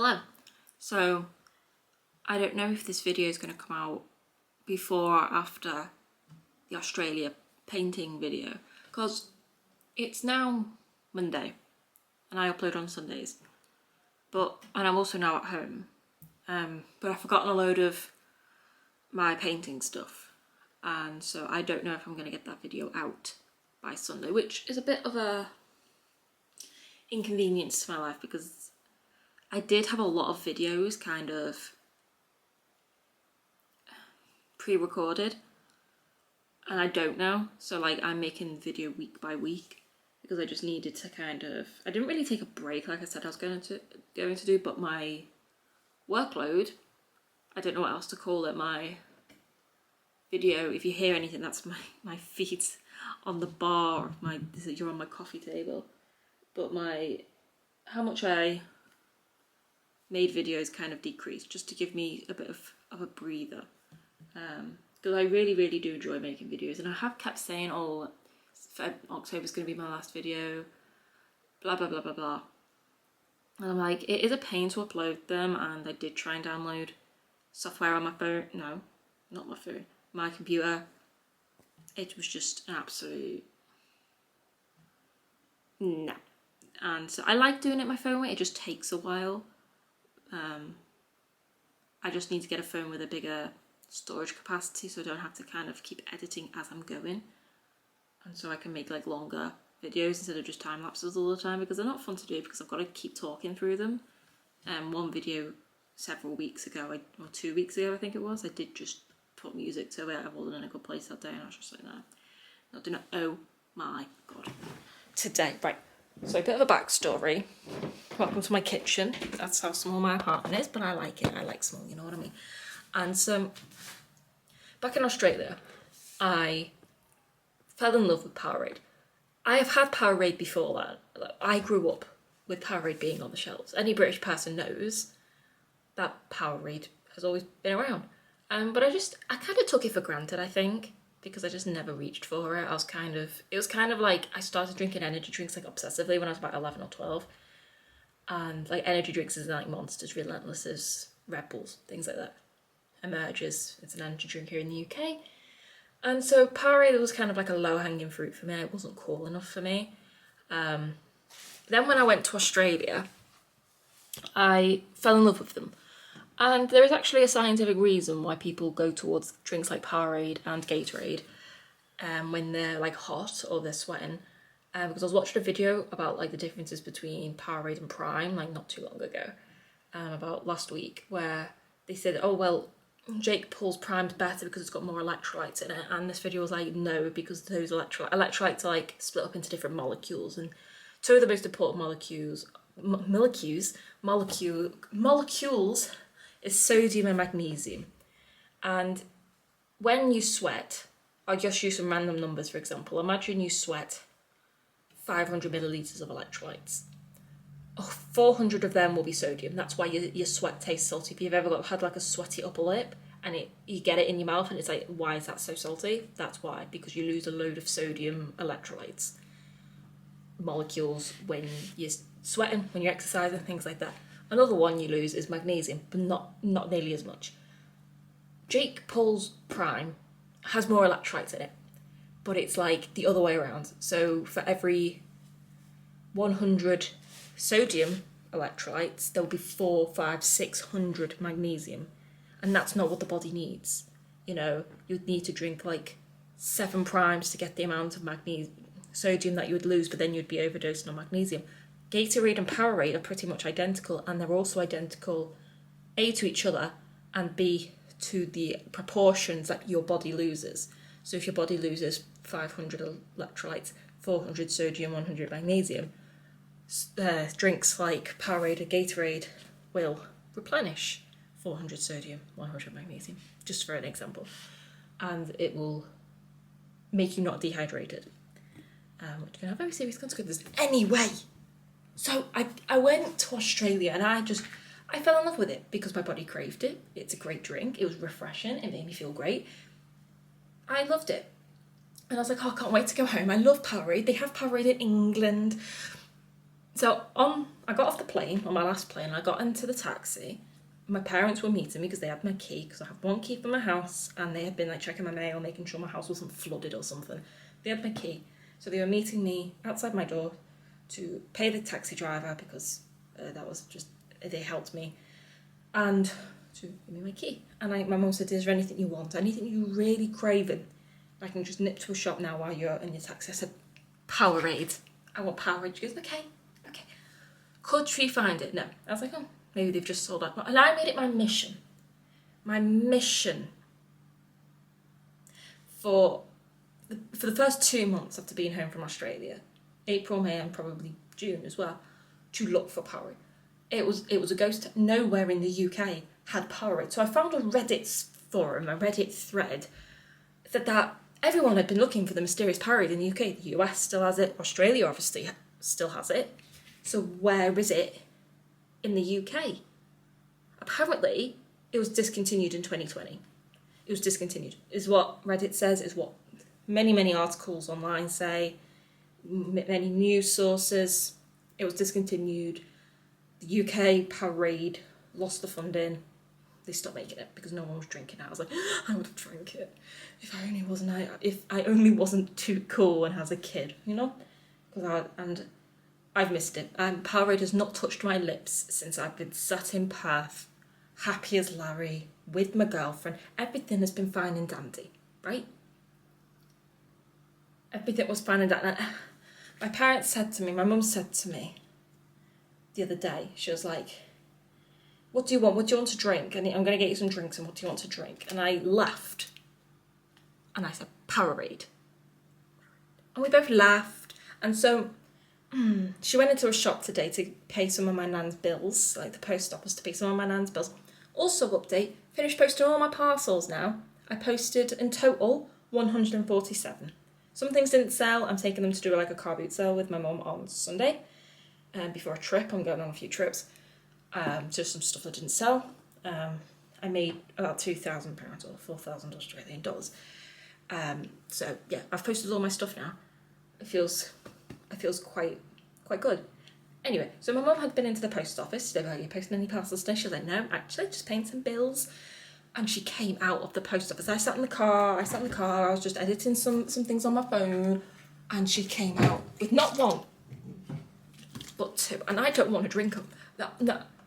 Hello. So I don't know if this video is going to come out before or after the Australia painting video, because it's now Monday and I upload on Sundays, and I'm also now at home, but I've forgotten a load of my painting stuff, and so I don't know if I'm going to get that video out by Sunday, which is a bit of a inconvenience to my life because I did have a lot of videos kind of pre-recorded and I don't now, so like I'm making the video week by week because I just needed to I didn't really take a break like I said I was going to do, but my workload, I don't know what else to call it, my video, if you hear anything, that's my feet on the bar, you're on my coffee table, but how much I made videos kind of decreased just to give me a bit of a breather, because I really do enjoy making videos, and I have kept saying, oh, October's going to be my last video, blah blah blah blah blah, and I'm like, it is a pain to upload them, and I did try and download software on my phone, no, not my phone, my computer. It was just an absolute no. And so I like doing it my phone way, it just takes a while. I just need to get a phone with a bigger storage capacity so I don't have to kind of keep editing as I'm going, and so I can make like longer videos instead of just time lapses all the time, because they're not fun to do because I've got to keep talking through them. One video several weeks ago, or 2 weeks ago I think it was, I did just put music to it. I wasn't in a good place that day and I was just like, no, not doing it. Oh my god. Today, right, so a bit of a backstory. Welcome to my kitchen. That's how small my apartment is, but I like it. I like small, you know what I mean? And so, back in Australia, I fell in love with Powerade. I have had Powerade before that. I grew up with Powerade being on the shelves. Any British person knows that Powerade has always been around. But I kind of took it for granted, I think, because I just never reached for it. It was kind of like I started drinking energy drinks like obsessively when I was about 11 or 12. And like energy drinks is like Monsters, Relentlesses, Red Bulls, things like that. Emerges, it's an energy drink here in the UK. And so Powerade was kind of like a low-hanging fruit for me. It wasn't cool enough for me. Then when I went to Australia, I fell in love with them. And there is actually a scientific reason why people go towards drinks like Powerade and Gatorade when they're like hot or they're sweating. Because I was watching a video about like the differences between Powerade and Prime, like not too long ago, about last week, where they said, oh well, Jake Paul's Prime's better because it's got more electrolytes in it, and this video was like, no, because those electrolytes are like split up into different molecules, and two of the most important molecules is sodium and magnesium. And when you sweat, I'll just use some random numbers, for example, imagine you sweat 500 millilitres of electrolytes. 400 of them will be sodium. That's why your sweat tastes salty. If you've ever had like a sweaty upper lip and you get it in your mouth and it's like, why is that so salty? That's why, because you lose a load of sodium electrolytes molecules when you're sweating, when you're exercising, things like that. Another one you lose is magnesium, but not nearly as much. Jake Paul's Prime has more electrolytes in it, but it's like the other way around. So for every 100 sodium electrolytes, there'll be 400, 500, 600 magnesium, and that's not what the body needs. You know, you'd need to drink like 7 primes to get the amount of sodium that you would lose, but then you'd be overdosing on magnesium. Gatorade and Powerade are pretty much identical, and they're also identical A, to each other, and B, to the proportions that your body loses. So if your body loses 500 electrolytes, 400 sodium, 100 magnesium, drinks like Powerade or Gatorade will replenish 400 sodium, 100 magnesium, just for an example, and it will make you not dehydrated, which can have very serious consequences. Anyway, so I went to Australia and I fell in love with it because my body craved it. It's a great drink. It was refreshing. It made me feel great. I loved it. And I was like, oh, I can't wait to go home. I love Powerade. They have Powerade in England. So I got off the plane, on my last plane, I got into the taxi. My parents were meeting me because they had my key, because I have one key for my house, and they had been like checking my mail, making sure my house wasn't flooded or something. They had my key. So they were meeting me outside my door to pay the taxi driver, because that was just, they helped me, and to give me my key. And my mum said, is there anything you want? Anything you really craving? I can just nip to a shop now while you're in your taxi. I said, Powerade. I want Powerade. She goes, okay. Could she find it? No. I was like, oh, maybe they've just sold out. And I made it my mission for the first 2 months after being home from Australia, April, May, and probably June as well, to look for Powerade. It was a ghost. Nowhere in the UK had Powerade. So I found a Reddit forum, a Reddit thread, that everyone had been looking for the mysterious Powerade in the UK. The US still has it. Australia obviously still has it. So where is it in the UK? Apparently, it was discontinued in 2020. It was discontinued, is what Reddit says, is what many articles online say, many news sources. It was discontinued. The UK Powerade lost the funding. They stopped making it because no one was drinking it. I was like, I would have drank it if I only wasn't too cool and as a kid, you know? And I've missed it. Powerade has not touched my lips since I've been sat in Perth, happy as Larry, with my girlfriend. Everything has been fine and dandy, right? Everything was fine and dandy. My parents said to me, my mum said to me the other day, she was like, what do you want? What do you want to drink? And I'm going to get you some drinks, and what do you want to drink? And I laughed. And I said, Powerade. And we both laughed. And so she went into a shop today to pay some of my nan's bills, like the post office to pay some of my nan's bills. Also update, finished posting all my parcels now. I posted in total 147. Some things didn't sell. I'm taking them to do like a car boot sale with my mum on Sunday. Before a trip, I'm going on a few trips. So some stuff that didn't sell. I made about £2,000 or 4,000 Australian dollars. So yeah, I've posted all my stuff now. It feels quite good. Anyway, so my mum had been into the post office. They were like, are you posting any parcels today? She was like, no, actually, just paying some bills. And she came out of the post office. I sat in the car. I was just editing some things on my phone. And she came out with not one, but two. And I don't want to drink them.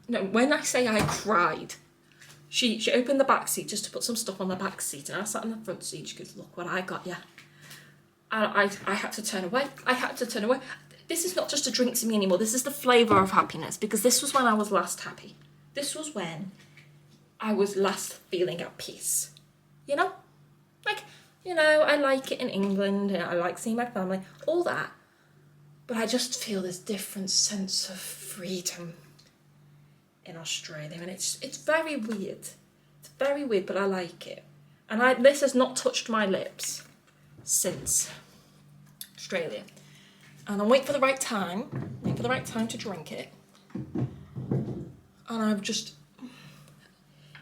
No, when I say I cried, she opened the back seat just to put some stuff on the back seat. And I sat in the front seat. She goes, look what I got you. And I had to turn away. This is not just a drink to me anymore. This is the flavour of happiness, because this was when I was last happy. This was when I was last feeling at peace. You know? Like, you know, I like it in England, and I like seeing my family, all that. But I just feel this different sense of freedom in Australia, and it's very weird. It's very weird, but I like it. And this has not touched my lips since Australia. And I'm waiting for the right time to drink it. And I've just...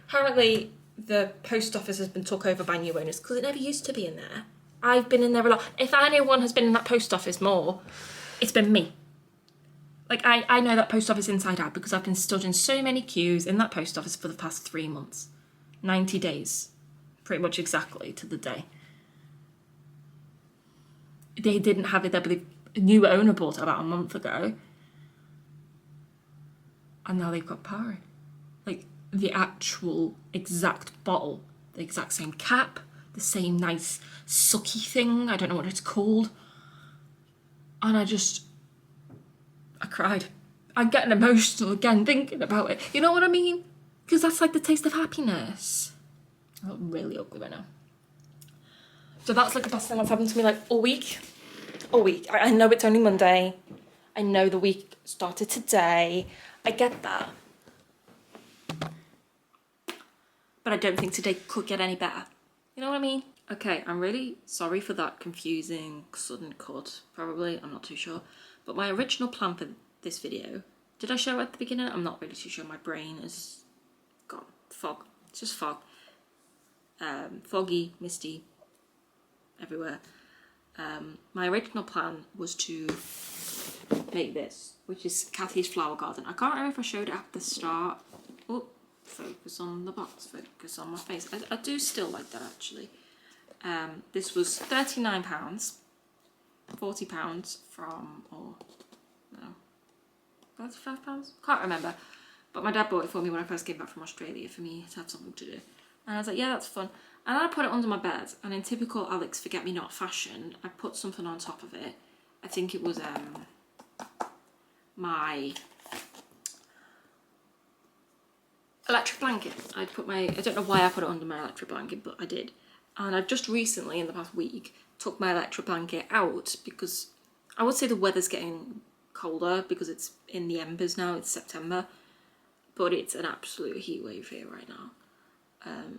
Apparently, the post office has been took over by new owners, because it never used to be in there. I've been in there a lot. If anyone has been in that post office more, it's been me. Like, I know that post office inside out, because I've been stood in so many queues in that post office for the past 3 months. 90 days. Pretty much exactly to the day. They didn't have it there, but a new owner bought it about a month ago. And now they've got Powerade. Like, the actual exact bottle. The exact same cap. The same nice sucky thing. I don't know what it's called. And I cried. I'm getting emotional again thinking about it. You know what I mean? Because that's like the taste of happiness. I look really ugly right now. So that's like the best thing that's happened to me like all week. I know it's only Monday. I know the week started today. I get that. But I don't think today could get any better. You know what I mean? Okay, I'm really sorry for that confusing sudden cut, probably. I'm not too sure. But my original plan for this video, did I show at the beginning? I'm not really too sure. My brain has got fog. It's just fog. Foggy, misty, everywhere. My original plan was to make this, which is Kathy's Flower Garden. I can't remember if I showed it at the start. Oh, focus on the box, focus on my face. I do still like that actually. This was £39, £40 from, or no, £35? Can't remember. But my dad bought it for me when I first came back from Australia for me to have something to do. And I was like, yeah, that's fun. And then I put it under my bed, and in typical Alex forget-me-not fashion, I put something on top of it. I think it was my electric blanket. I don't know why I put it under my electric blanket, but I did. And I've just recently, in the past week, took my electric blanket out because I would say the weather's getting colder because it's in the embers now, it's September, but it's an absolute heat wave here right now.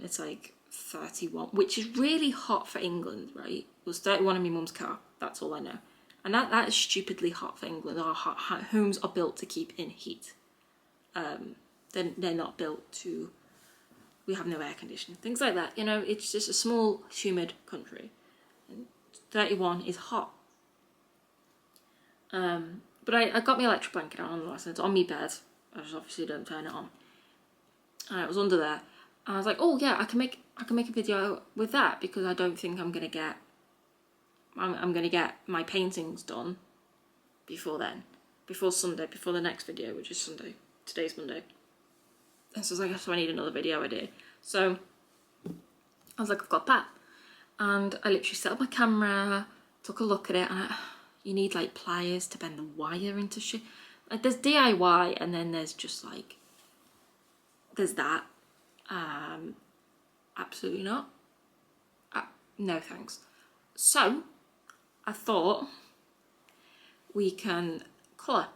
It's like 31, which is really hot for England, right? It was 31 in my mum's car, that's all I know. And that is stupidly hot for England. Our homes are built to keep in heat. They're not built to, we have no air conditioning, things like that. You know, it's just a small, humid country. And 31 is hot. But I got my electric blanket out on the last night. It's on my bed. I just obviously don't turn it on. And it was under there. And I was like, oh yeah, I can make a video with that because I don't think I'm gonna get my paintings done before then. Before Sunday, before the next video, which is Sunday. Today's Monday. And so I was like, so I need another video idea. So I was like, I've got that. And I literally set up my camera, took a look at it, and you need like pliers to bend the wire into shit. Like there's DIY and then there's just like, there's that. Absolutely not. No thanks. So I thought we can colour,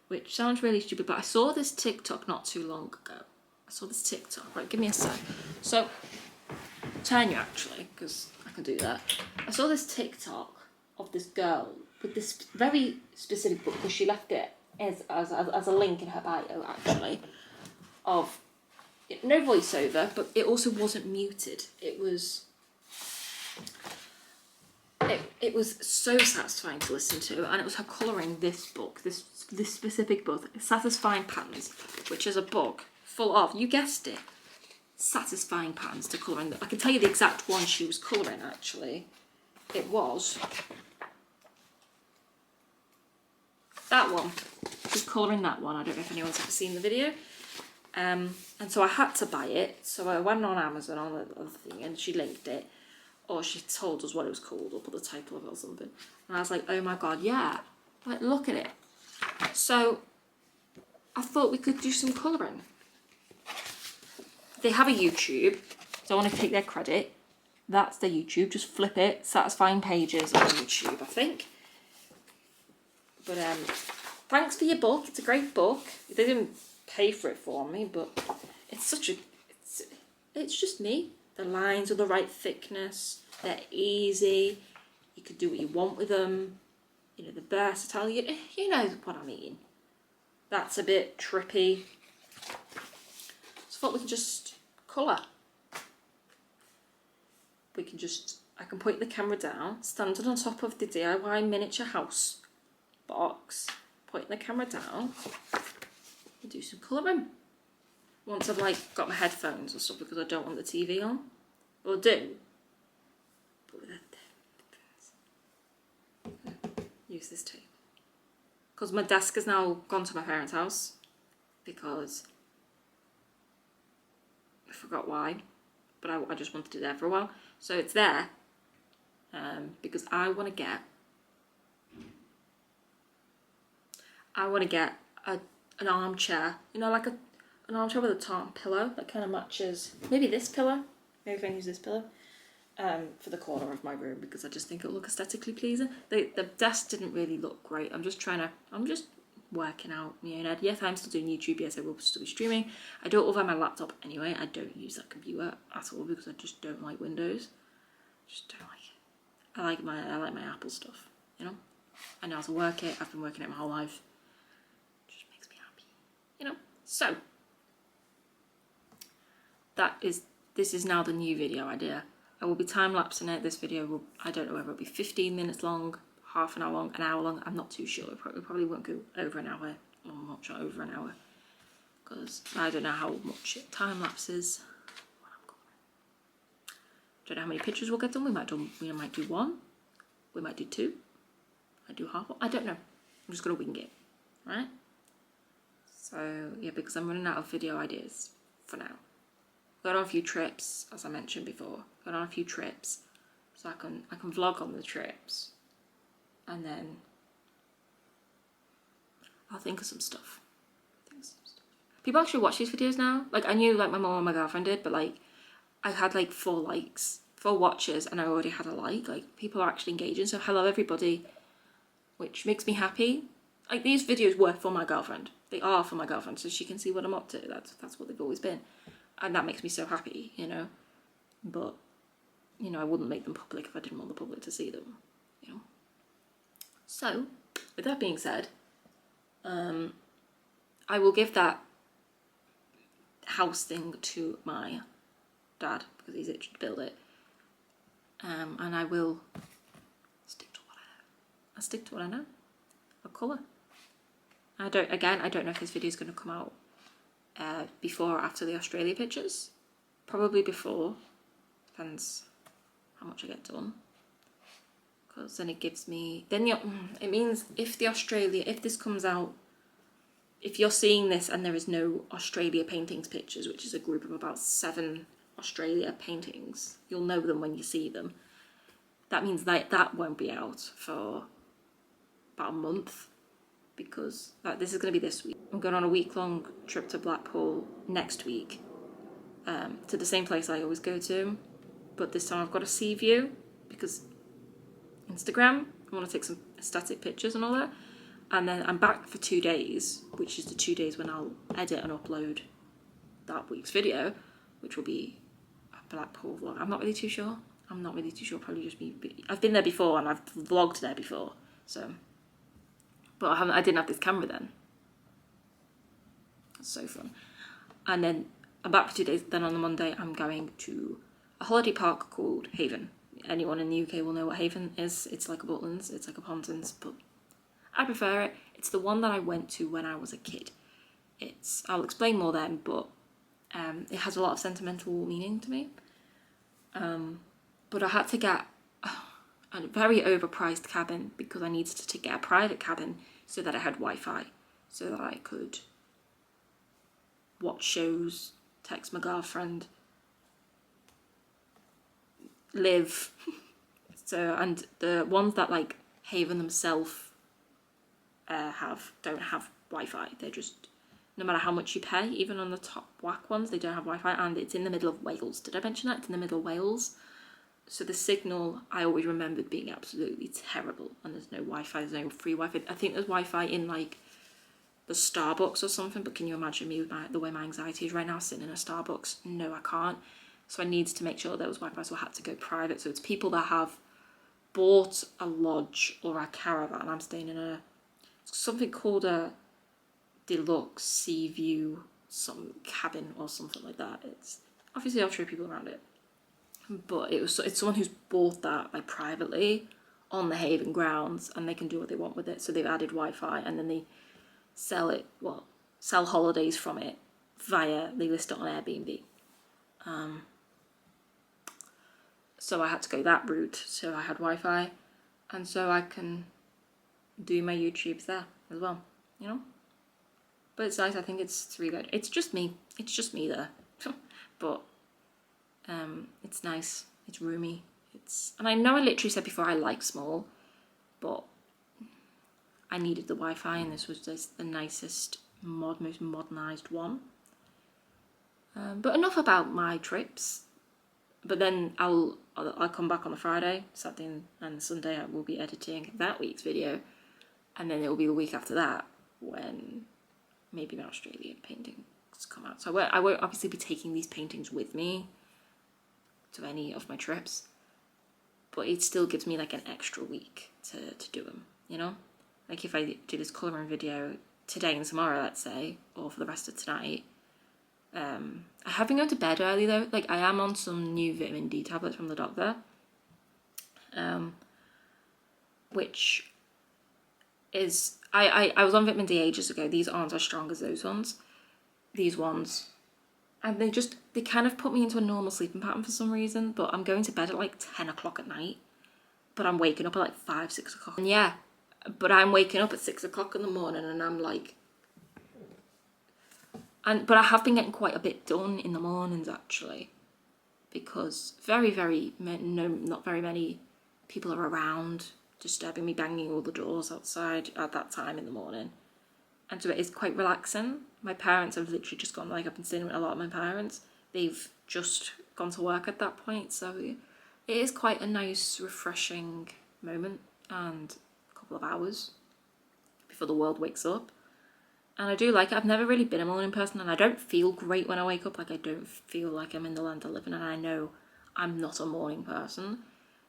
which sounds really stupid, but I saw this TikTok not too long ago. I saw this TikTok, right, give me a sec. So, turn you actually, because I can do that. I saw this TikTok of this girl with this very specific book, because she left it as a link in her bio actually, of no voiceover, but it also wasn't muted. It was so satisfying to listen to, and it was her colouring this book, this specific book, Satisfying Patterns, which is a book full of, you guessed it, satisfying patterns to colour in. I can tell you the exact one she was colouring actually. It was that one. She was colouring that one. I don't know if anyone's ever seen the video. And so I had to buy it, so I went on Amazon on the other thing and she linked it, or she told us what it was called, or put the title of it or something. And I was like, oh my god, yeah, like look at it. So I thought we could do some colouring. They have a YouTube, so I want to take their credit. That's their YouTube, just flip it, Satisfying Pages on YouTube, I think. But thanks for your book, it's a great book. They didn't pay for it for me, but it's it's just me. The lines are the right thickness, they're easy, you could do what you want with them, you know, the versatile, you know what I mean. That's a bit trippy. So I thought we could just colour. I can point the camera down, standing on top of the DIY miniature house box, point the camera down, and do some colouring. Once I've like got my headphones and stuff, because I don't want the TV on. Well, I do, but with headphones. Use this too. Because my desk has now gone to my parents' house, because I forgot why, but I just wanted it there for a while. So it's there, because I want to get an armchair, you know, like an armchair with a tartan pillow that kind of matches, maybe this pillow, maybe if I use this pillow, for the corner of my room, because I just think it'll look aesthetically pleasing. The desk didn't really look great. I'm just working out my own head. Yes, I'm still doing YouTube. Yes, I will still be streaming. I do it over my laptop anyway. I don't use that computer at all because I just don't like Windows. Just don't like it. I like my Apple stuff, you know. I know how to work it. I've been working it my whole life. It just makes me happy, you know. So this is now the new video idea. I will be time lapsing it. This video will, I don't know whether it'll be 15 minutes long, half an hour long, I'm not too sure. It probably won't go over an hour, or much over an hour, because I don't know how much time lapse is. Don't know how many pictures we'll get done. We might do one, we might do two, I do half. I don't know. I'm just gonna wing it, right? So yeah, because I'm running out of video ideas for now. Got on a few trips, as I mentioned before. Got on a few trips, so I can vlog on the trips, and then I'll think of some stuff. People actually watch these videos now. Like, I knew like my mom and my girlfriend did, but like I had like 4 likes, 4 watches, and I already had a like. Like, people are actually engaging. So hello everybody, which makes me happy. Like, these videos were for my girlfriend. They are for my girlfriend, so she can see what I'm up to. That's what they've always been. And that makes me so happy, you know. But, you know, I wouldn't make them public if I didn't want the public to see them, you know. So, with that being said, I will give that house thing to my dad, because he's itching to build it. And I will stick to what I know. I'll stick to what I know. A colour. I don't know if this video is going to come out before or after the Australia pictures. Probably before. Depends how much I get done. Because then it gives me... it means if this comes out, if you're seeing this and there is no Australia paintings pictures, which is a group of about 7 Australia paintings, you'll know them when you see them. That means that won't be out for about a month, because this is going to be this week. I'm going on a week-long trip to Blackpool next week, to the same place I always go to, but this time I've got a sea view, because Instagram, I want to take some aesthetic pictures and all that, and then I'm back for 2 days, which is the 2 days when I'll edit and upload that week's video, which will be a Blackpool vlog. I'm not really too sure, probably just me. I've been there before and I've vlogged there before, so... But I didn't have this camera then. That's so fun. And then I'm back for 2 days. Then on the Monday, I'm going to a holiday park called Haven. Anyone in the UK will know what Haven is. It's like a Butlins, it's like a Pontins, but I prefer it. It's the one that I went to when I was a kid. I'll explain more then, but it has a lot of sentimental meaning to me. But I had to get a very overpriced cabin because I needed to get a private cabin so that I had Wi-Fi, so that I could watch shows, text my girlfriend, live. So, and the ones that like Haven themselves don't have Wi-Fi. They're just, no matter how much you pay, even on the top whack ones, they don't have Wi-Fi, and it's in the middle of Wales. Did I mention that? It's in the middle of Wales. So the signal, I always remembered being absolutely terrible, and there's no Wi-Fi, there's no free Wi-Fi. I think there's Wi-Fi in like the Starbucks or something, but can you imagine me with the way my anxiety is right now, sitting in a Starbucks? No, I can't. So I needed to make sure there was Wi-Fi, so I had to go private. So it's people that have bought a lodge or a caravan. I'm staying in something called a deluxe sea view, some cabin or something like that. It's obviously, I'll show people around it. But it's someone who's bought that like privately on the Haven grounds, and they can do what they want with it. So they've added Wi-Fi, and then they sell holidays from it they list it on Airbnb. So I had to go that route, so I had Wi-Fi, and so I can do my YouTubes there as well, you know. But it's nice. I think it's really good. It's just me there. But it's nice, it's roomy, and I know I literally said before I like small, but I needed the Wi-Fi, and this was just the nicest, most modernised one. But enough about my trips. But then I'll come back on the Friday, Saturday and Sunday. I will be editing that week's video, and then it will be the week after that when maybe my Australian paintings come out. So I won't obviously be taking these paintings with me to any of my trips, but it still gives me like an extra week to do them, you know. Like if I do this colouring video today and tomorrow, let's say, or for the rest of tonight. I have been going to bed early though. Like, I am on some new vitamin D tablets from the doctor. which is, I was on vitamin D ages ago. These aren't as strong as those ones. These ones, and they kind of put me into a normal sleeping pattern for some reason, but I'm going to bed at like 10 o'clock at night, but I'm waking up at like 5, 6 o'clock. And yeah, but I'm waking up at 6 o'clock in the morning and I'm like, but I have been getting quite a bit done in the mornings actually, because not very many people are around disturbing me, banging all the doors outside at that time in the morning. And so it is quite relaxing. My parents have literally just gone, like I've been staying with a lot of my parents. They've just gone to work at that point. So it is quite a nice, refreshing moment and a couple of hours before the world wakes up. And I do like it. I've never really been a morning person, and I don't feel great when I wake up. Like I don't feel like I'm in the land of living, and I know I'm not a morning person.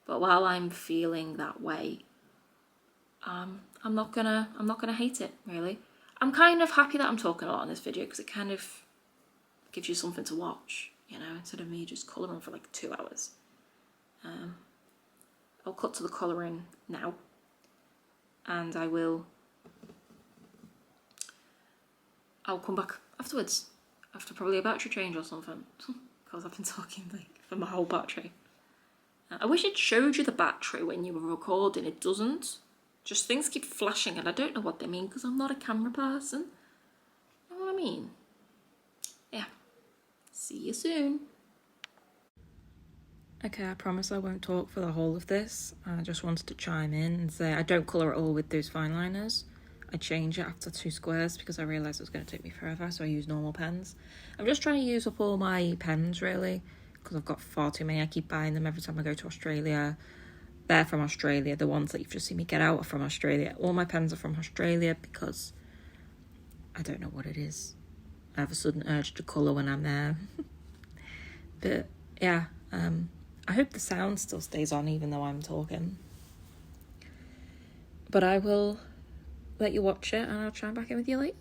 But while I'm feeling that way, I'm not gonna hate it, really. I'm kind of happy that I'm talking a lot in this video because it kind of gives you something to watch, you know, instead of me just colouring for like 2 hours. I'll cut to the colouring now, and I'll come back afterwards, after probably a battery change or something, because I've been talking like for my whole battery. I wish it showed you the battery when you were recording. It doesn't. Just things keep flashing and I don't know what they mean because I'm not a camera person. You know what I mean? Yeah. See you soon. Okay, I promise I won't talk for the whole of this. I just wanted to chime in and say I don't colour at all with those fine liners. I change it after 2 squares because I realised it was going to take me forever, so I use normal pens. I'm just trying to use up all my pens, really, because I've got far too many. I keep buying them every time I go to Australia. They're from Australia. The ones that you've just seen me get out are from Australia. All my pens are from Australia because I don't know what it is. I have a sudden urge to colour when I'm there. But yeah, I hope the sound still stays on even though I'm talking. But I will let you watch it and I'll try back in with you later.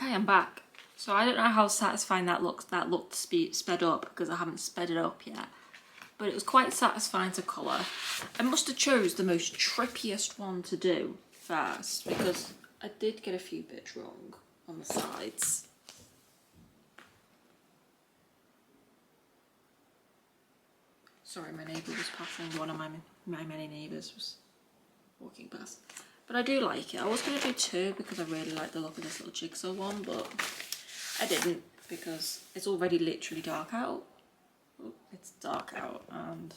Okay, I'm back. So I don't know how satisfying that looked sped up, because I haven't sped it up yet. But it was quite satisfying to colour. I must have chose the most trippiest one to do first, because I did get a few bits wrong on the sides. Sorry, my neighbour was passing. One of my many neighbours was walking past. But I do like it. I was going to do two because I really like the look of this little jigsaw one, but I didn't because it's already literally dark out. Oh, it's dark out, and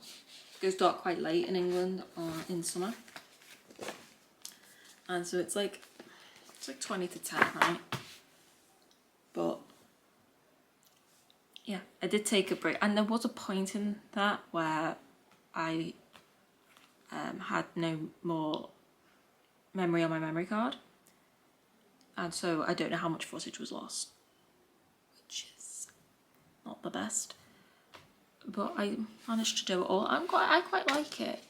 it goes dark quite late in England in summer. And so it's like 20 to 10 at night. But yeah, I did take a break, and there was a point in that where I had no more memory on my memory card, and so I don't know how much footage was lost, which is not the best, but I managed to do it all. I quite like it.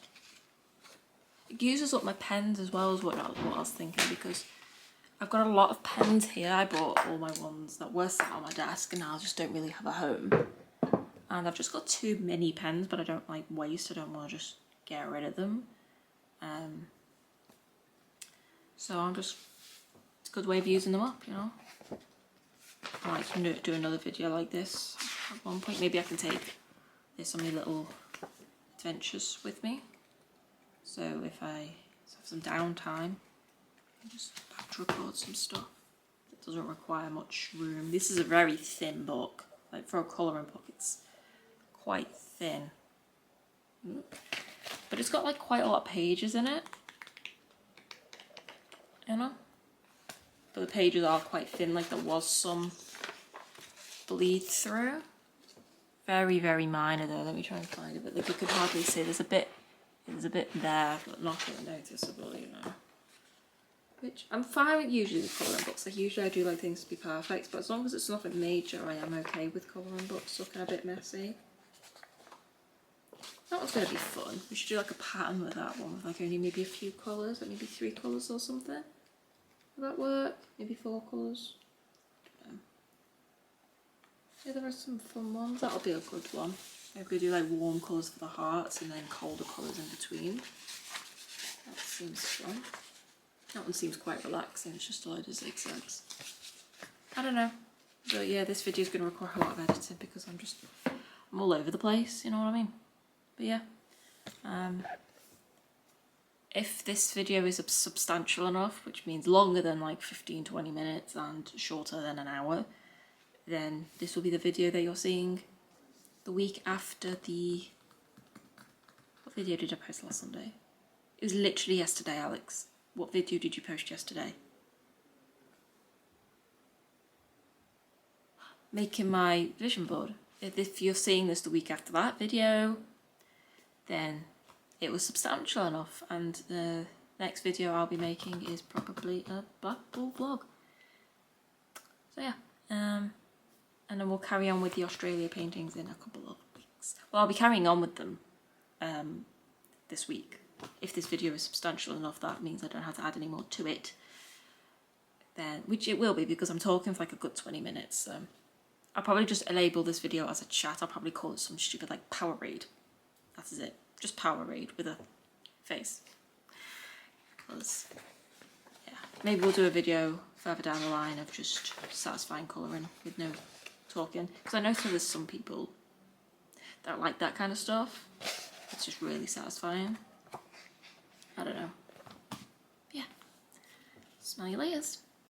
It uses up my pens as well as what I was thinking, because I've got a lot of pens here. I bought all my ones that were sat on my desk and now I just don't really have a home, and I've just got 2 mini pens, but I don't like waste. I don't want to just get rid of them. So it's a good way of using them up, you know. I might do another video like this at one point. Maybe I can take this on my little adventures with me. So if I have some downtime, I just have to record some stuff. It doesn't require much room. This is a very thin book. Like for a colouring book, it's quite thin. But it's got like quite a lot of pages in it. You know? But the pages are quite thin, like there was some bleed through. Very, very minor though. Let me try and find it, but like you could hardly see. There's a bit there, but nothing noticeable, you know. Which I'm fine with usually with colouring books. Like usually I do like things to be perfect, but as long as it's nothing major, I am okay with colouring books looking a bit messy. That one's going to be fun. We should do like a pattern with that one, with like only maybe a few colours, like maybe 3 colours or something. Will that work? Maybe 4 colours? Yeah, there are some fun ones. That'll be a good one. Maybe we do like warm colours for the hearts and then colder colours in between. That seems fun. That one seems quite relaxing. It's just a load of zigzags. I don't know. But yeah, this video is going to require a lot of editing because I'm all over the place, you know what I mean? But yeah. If this video is substantial enough, which means longer than like 15-20 minutes and shorter than an hour, then this will be the video that you're seeing the week after the... What video did I post last Sunday? It was literally yesterday, Alex. What video did you post yesterday? Making my vision board. If you're seeing this the week after that video, then it was substantial enough, and the next video I'll be making is probably a Blackpool vlog. So yeah, and then we'll carry on with the Australia paintings in a couple of weeks. Well, I'll be carrying on with them this week. If this video is substantial enough, that means I don't have to add any more to it. Then, which it will be because I'm talking for like a good 20 minutes. So I'll probably just label this video as a chat. I'll probably call it some stupid like Powerade. That is it. Just Powerade with a face. Because, yeah, maybe we'll do a video further down the line of just satisfying colouring with no talking. Because I know there's some people that like that kind of stuff. It's just really satisfying. I don't know. Yeah. Smell you layers.